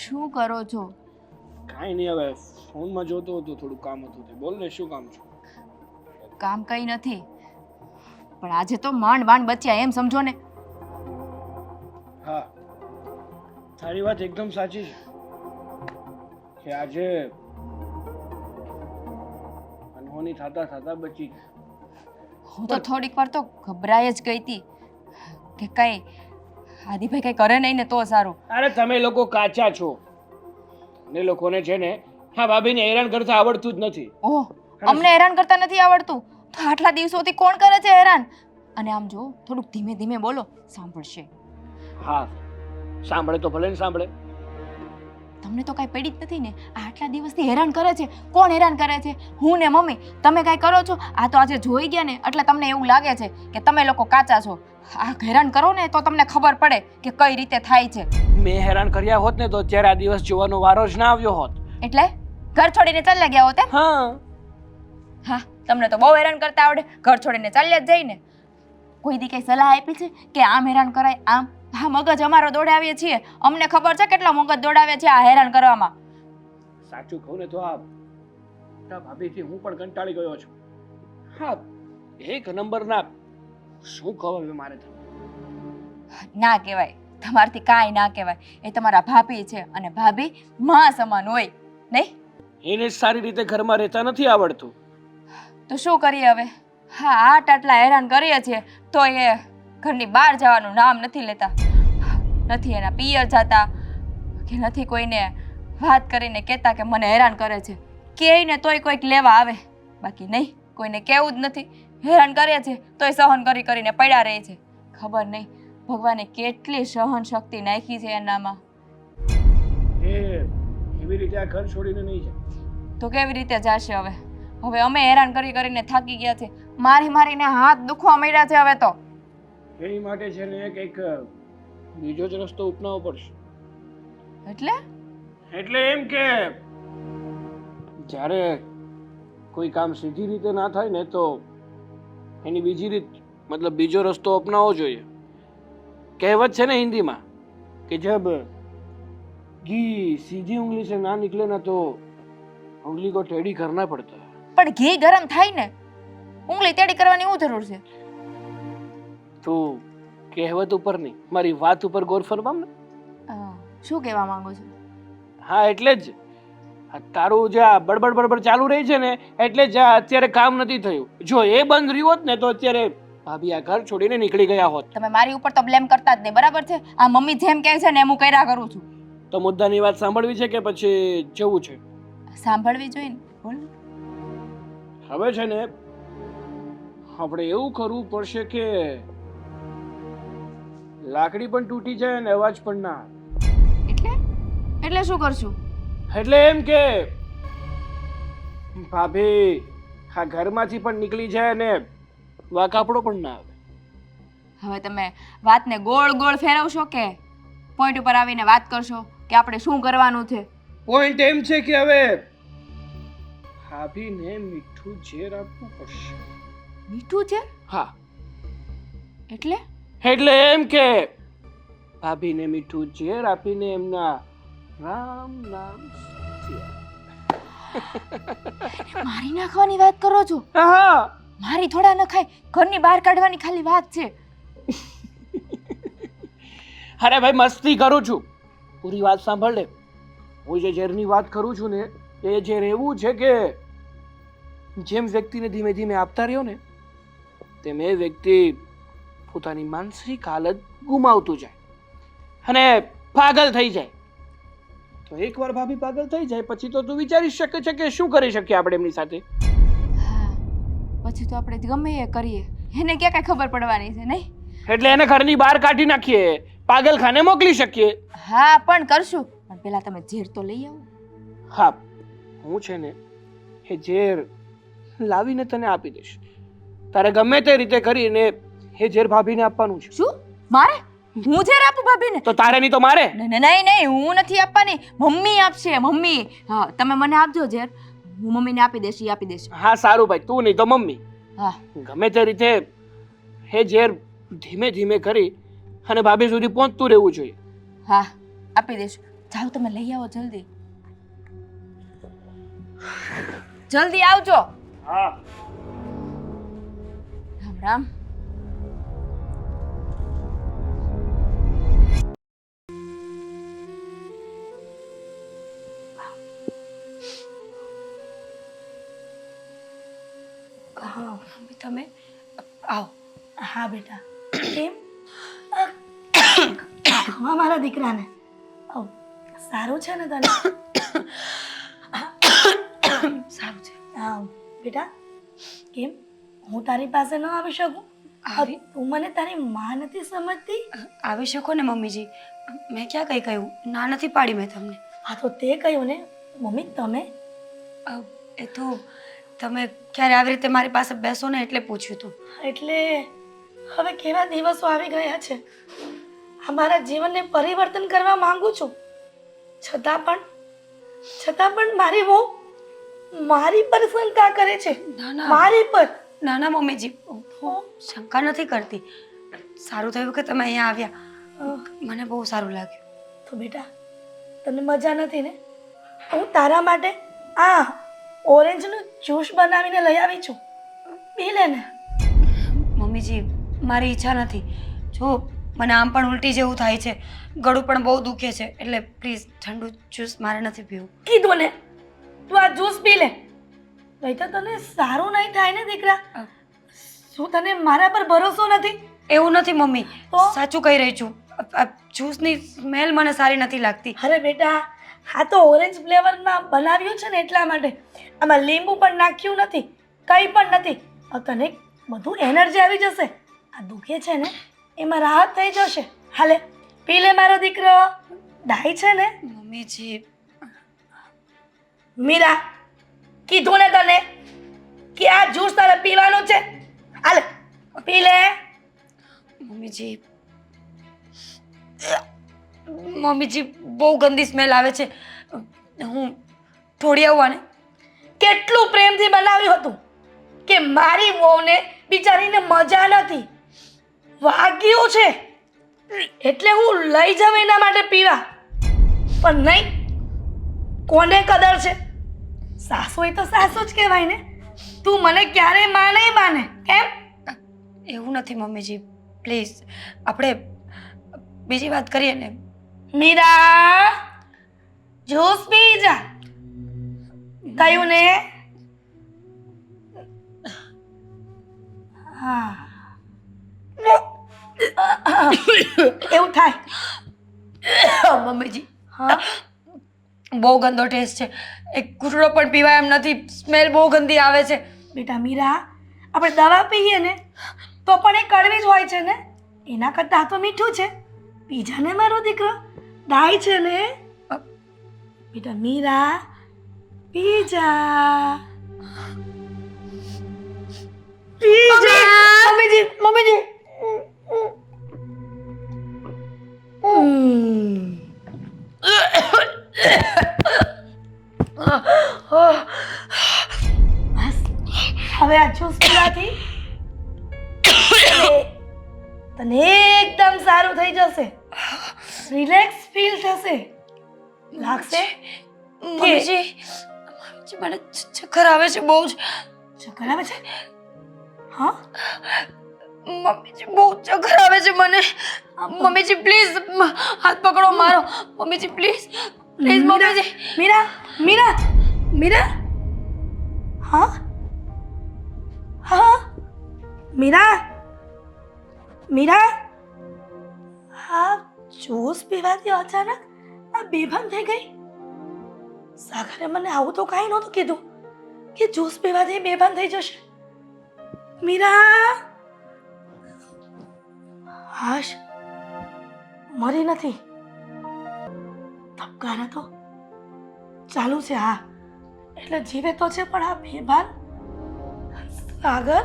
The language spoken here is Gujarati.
શું કરો છો? કાંઈ નહીં, હવે ફોનમાં જોતો હતો, થોડું કામ હતું તે. બોલ ને, શું કામ છે? કામ કંઈ નથી, પણ આજે તો માંડ માંડ બચ્યા એમ સમજો ને. હા, તારી વાત એકદમ સાચી છે કે આજે અનહોની થતા થતા બચી ગઈ. હું તો થોડીક વાર તો ગભરાઈ જ ગઈ હતી કે કઈ આદિભાઈ કઈ કરે નહીં ને તો સારું. અરે તમે લોકો કાચા છો, ને લોકોને છે ને હા ભાભીને હેરાન કરતા આવડતું જ નથી. ઓહ, અમને હેરાન કરતા નથી આવડતું તો આટલા દિવસોથી કોણ કરે છે હેરાન? અને આમ જો થોડુંક ધીમે ધીમે બોલો, સાંભળશે. હા, સાંભળે તો ભલે ને સાંભળે. તમને તો કાંઈ પડી જ નથી ને? આટલા દિવસથી હેરાન કરે છે. કોણ હેરાન કરે છે? હું ને મમ્મી. તમે કાંઈ કરો છો? આ તો આજે જોઈ ગયા ને એટલે તમને એવું લાગે છે કે તમે લોકો કાચા છો. આ હેરાન કરો ને તો તમને ખબર પડે કે કઈ રીતે થાય છે. મેં હેરાન કર્યા હોત ને તો અત્યારે આ દિવસ જોવાનો વારો જ ના આવ્યો હોત. એટલે ઘર છોડીને ચાલ્યા ગયા હોત એમ? હા, હા, તમને તો બહુ હેરાન કરતા આવડે. ઘર છોડીને ચાલ્યા જ જઈને કોઈ દી કઈ સલાહ આપી છે કે આમ હેરાન કરાય આમ? હા, મગજ અમારો દોડાવીએ છીએ. અમને ખબર છે કેટલો મગજ દોડાવે છે આ હેરાન કરવામાં. સાચું કહું ને તો આ ભાભીથી હું પણ કંટાળી ગયો છું. હા, એક નંબરના શું કહું હવે મારે તો. ના કહેવાય, તમારથી કાંઈ ના કહેવાય. એ તમારા ભાભી છે અને ભાભી માં સમાન હોય નહીં? એને જ સારી રીતે ઘરમાં રહેતા નથી આવડતું. તો શું કરીએ હવે? હા, આટલા હેરાન કરીએ છીએ તો એ ઘરની બહાર જવાનું નામ નથી લેતા. નથી એના પિયર જતા કે નથી કોઈને વાત કરીને કહેતા કે મને હેરાન કરે છે. કહે ને તોય કોઈક લેવા આવે, બાકી નહીં, કોઈને કહેવું જ નથી. હેરાન કરે છે તોય સહન કરી કરીને પડ્યા રહે છે. ખબર નહીં ભગવાને કેટલી સહન શક્તિ નાખી છે એનામાં. એ એવી રીતે આ ઘર છોડીને નહીં જાય. તો કેવી રીતે જશે હવે? હવે અમે હેરાન કરી કરીને થાકી ગયા છે. મારી મારીને હાથ દુખવા માંડ્યા છે હવે તો. એની માટે છે ને કંઈક બીજો જ રસ્તો અપનાવવો પડશે. એટલે એટલે એમ કે જ્યારે કોઈ કામ સીધી રીતે ના થાય ને તો એની બીજી રીત મતલબ બીજો રસ્તો અપનાવવો જોઈએ. કહેવત છે ને હિન્દીમાં કે જબ ઘી સીધી ઉંગલી से ना निकले ना तो उंगली को टेढ़ी करना पड़ता है. પણ ઘી ગરમ થાય ને, ઉંગલી ટેડી કરવાની શું જરૂર છે? તો કહેવત ઉપર નહીં, મારી વાત ઉપર ગોર ફરવામ ને. શું કહેવા માંગો છો? હા, એટલે જ આ તારું જે આ બડબડ બડબડ ચાલુ રહી છે ને એટલે જ આ અત્યારે કામ નથી થયું. જો એ બંધ રહ્યું હોત ને તો અત્યારે ભાભી આ ઘર છોડીને નીકળી ગયા હોત. તમે મારી ઉપર તો બ્લેમ કરતા જ નહીં, બરાબર છે? આ મમ્મી જેમ કહે છે ને એમ હું કર્યા કરું છું. તો મુદ્દાની વાત સાંભળવી છે કે પછી જવું છે? સાંભળવી જોઈએ ને, બોલ ને. હવે છે ને આપણે એવું કરવું પડશે કે લાકડી પણ તૂટી જાય અને અવાજ પણ ના આવે. એટલે શું કરશું? એટલે એમ કે ભાભી આ ઘરમાંથી પણ નીકળી જાય ને વાકાપડો પણ ના આવે. હવે તમે વાતને ગોળ ગોળ ફેરવશો કે પોઈન્ટ ઉપર આવીને વાત કરશો કે આપણે શું કરવાનું છે? પોઈન્ટ એમ છે કે હવે ભાભીને મીઠું ઝેર આપવું પડશે. મીઠું છે? હા, એટલે એમ કે ભાભીને મીઠું ઝેર આપીને એમના રામ નામ મારી નાખવાની વાત કરો છો? હા, મારી થોડા ન ખાય, ઘરની બહાર કાઢવાની ખાલી વાત છે. અરે ભાઈ મસ્તી કરું છું, પૂરી વાત સાંભળ લે. હું જે ઝેરની વાત કરું છું ને એ ઝેર એવું છે કે જેમ વ્યક્તિને ધીમે ધીમે આપતા રહ્યો ને તેમ એ વ્યક્તિ પોતાની માનસિક હાલત ગુમાવતું જાય અને પાગલ થઈ જાય. તો એકવાર ભાભી પાગલ થઈ જાય પછી તો તું વિચારી શકે છે કે શું કરી શકીએ આપણે એમની સાથે. હા, પછી તો આપણે ગમે એ કરીએ, એને ક્યાં કાંઈ ખબર પડવાની છે નહીં? એટલે એને ઘરની બહાર કાઢી નાખીએ, પાગલખાને મોકલી શકીએ. હા, પણ કરશું. પણ પેલા તમે ઝેર તો લઈ આવો. હા, હું છે ને એ ઝેર લાવીને તને આપી દઈશ. તારે ગમે તે રીતે કરીને એ ઝેર ભાભીને આપવાનું છે. શું? મારે? હું ઝેર આપું ભાભીને? તો તારે નહીં તો મારે. નહીં, હું નથી આપવાની, મમ્મી આપશે. મમ્મી. હા, તમે મને આપજો ઝેર, હું મમ્મીને આપી દઈશ, ઈ આપી દેશે. હા સારું ભાઈ, તું નહીં તો મમ્મી. હા, ગમે તે રીતે એ ઝેર ધીમે ધીમે કરી અને ભાભી સુધી પહોંચતું રહેવું જોઈએ. હા, આપી દઈશ. જાઓ તમે લઈ આવો જલ્દી. જલ્દી આવજો. હા. રામ રામ. હા તમે આવો. હા બેટા કેમ હા મારા દીકરાને સારું છે ને તને સારું છે. હા બેટા કેમ હું તારી પાસે ન આવી શકું? તું મને તારી માં નથી સમજતી? આવી શકો ને મમ્મીજી. મેં ક્યાં કંઈ કહ્યું? ના નથી પાડી મેં તમને. હા તો તે કહ્યું ને મમ્મી તમે. એ તો તમે ક્યારે આવી રીતે મારી પાસે બેસો ને એટલે પૂછ્યું હતું. એટલે હવે કેવા દિવસો આવી ગયા છે, અમારા જીવનને પરિવર્તન કરવા માંગુ છું, છતાં પણ મારી બહુ મારી પર શંકા કરે છે. ના ના મારી પર. ના ના મમ્મીજી, હું શંકા નથી કરતી. સારું થયું કે તમે અહીંયા આવ્યા. મને બહુ સારું લાગ્યું. તો બેટા તને મજા નથી ને? હું તારા માટે આ ઓરેન્જનું જ્યુસ બનાવીને લઈ આવી છું, પી લે ને. મમ્મીજી મારી ઈચ્છા નથી. જો મને આમ પણ ઉલટી જેવું થાય છે, ગળું પણ બહુ દુખે છે, એટલે પ્લીઝ ઠંડુ જ્યુસ મારે નથી પીવું. કીધું ને તું આ જ્યુસ પી લે, નહીં તો તને સારું નહીં થાય ને દીકરા. શું તને મારા પર ભરોસો નથી? એવું નથી મમ્મી, તો? સાચું કહી રહી છું. આ જ્યુસની સ્મેલ મને સારી નથી લાગતી. અરે બેટા આ તો ઓરેન્જ ફ્લેવરમાં બનાવ્યું છે ને એટલા માટે. આમાં લીંબુ પણ નાખ્યું નથી, કંઈ પણ નથી. તને બધું એનર્જી આવી જશે. આ દુખે છે ને એમાં રાહત થઈ જશે. હાલે પી લે મારો દીકરો, ડાય છે ને. મમ્મીજી મીરા કીધું ને તને કે આ જ્યુસ તારે પીવાનું છે. હાલે પી લે. મમ્મીજી મમ્મીજી બહુ ગંદી સ્મેલ આવે છે. હું થોડી આવું ને. કેટલું પ્રેમથી બનાવ્યું હતું કે મારી વહુને બિચારીને મજા નથી, વાગ્યું છે એટલે હું લઈ જાઉં એના માટે પીવા. પણ નહીં, કોને કદર છે? સાસુ એ તો સાસુ જ કહેવાય ને. તું મને ક્યારે માં નહીં માને કેમ? એવું નથી મમ્મીજી, પ્લીઝ આપણે બીજી વાત કરીએ ને. મીરા જ્યુસ પી જા, કહ્યું ને. હા એવું થાય મમ્મીજી હા. બહુ ગંદો ટેસ્ટ છે. એક ઘૂંટડો પણ પીવાય એમ નથી. સ્મેલ બહુ ગંદી આવે છે. બેટા મીરા આપણે દવા પીએ ને તો પણ એ કડવી જ હોય છે ને, એના કરતાં આ તો મીઠું છે. પી જા ને મારો દીકરો, ડાય છે ને. બેટા મીરા પી જા, પી જા. મમ્મીજી મમ્મીજી બસ હવે આ જ્યુસ પીવાથી તને એકદમ સારું થઈ જશે, રિલેક્સ ફીલ થશે. લાગશે મમ્મીજી મને ચક્કર આવે છે બહુ જ. ચક્કર આવે છે? હા મમ્મીજી બહુ ચક્કર આવે છે મને. મમ્મીજી પ્લીઝ હાથ પકડો મારો. મમ્મીજી પ્લીઝ પ્લીઝ મમ્મીજી. મીરા મીરા મીરા હા હા મીરા મીરા હા જ્યુસ પીવાથી અચાનક આ બેભાન થઈ ગઈ. સાગરે મને આવું તો કાંઈ નહોતું કીધું કે જ્યુસ પીવાથી બેભાન થઈ જશે. મીરા હાશ મરી નથી, ધબકારા તો ચાલુ છે. હા એટલે જીવે તો છે પણ આ બેભાન. સાગર